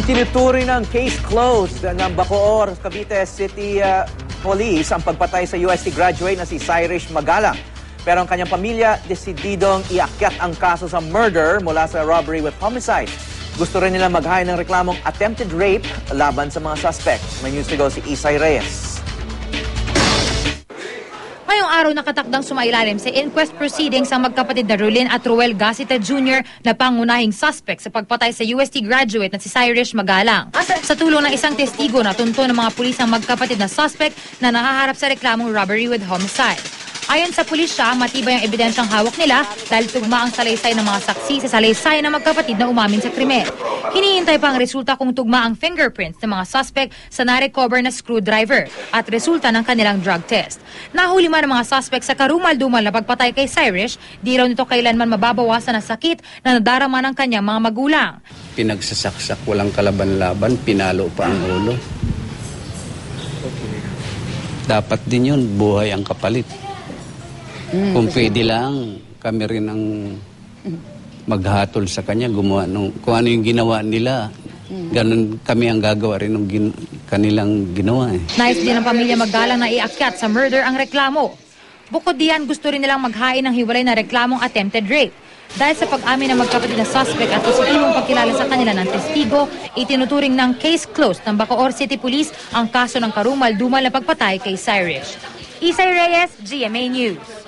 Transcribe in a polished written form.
Itinuturing ng case closed ng Bacoor, Cavite City Police ang pagpatay sa UST graduate na si Cyrus Magalang. Pero ang kanyang pamilya desididong iakyat ang kaso sa murder mula sa robbery with homicide. Gusto rin nila maghain ng reklamong attempted rape laban sa mga suspect. May news to go si Isay Reyes. Ngayong araw nakatakdang sumailalim sa inquest proceedings ang magkapatid na Rulin at Ruel Gasita Jr. na pangunahing suspect sa pagpatay sa UST graduate na si Cyrus Magalang. Sa tulong ng isang testigo, natunto ng mga pulis ang magkapatid na suspect na nakaharap sa reklamong robbery with homicide. Ayon sa pulisya, matibay ang ebidensyang hawak nila dahil tugma ang salaysay ng mga saksi sa salaysay ng magkapatid na umamin sa krimen. Hinihintay pa ang resulta kung tugma ang fingerprints ng mga suspect sa na-recover na screwdriver at resulta ng kanilang drug test. Nahuli man ang mga suspect sa karumal-dumal na pagpatay kay Cyrus, di raw nito kailanman mababawasan ang sakit na nadarama ng kanyang mga magulang. Pinagsasaksak, walang kalaban-laban, pinalo pa ang ulo. Dapat din yun, buhay ang kapalit. Kung pwede lang, kami rin ang maghatol sa kanya, gumawa kung ano yung ginawa nila. Ganun kami ang gagawa rin ng kanilang ginawa. Nais din ng pamilya Magalang na iakyat sa murder ang reklamo. Bukod diyan, gusto rin nilang maghain ng hiwalay na reklamong attempted rape. Dahil sa pag-amin ng magkapatid na suspect at positibong pagkilala sa kanila ng testigo, itinuturing ng case closed ng Bacoor City Police ang kaso ng karumal-dumal na pagpatay kay Cyrus. Isay Reyes, GMA News.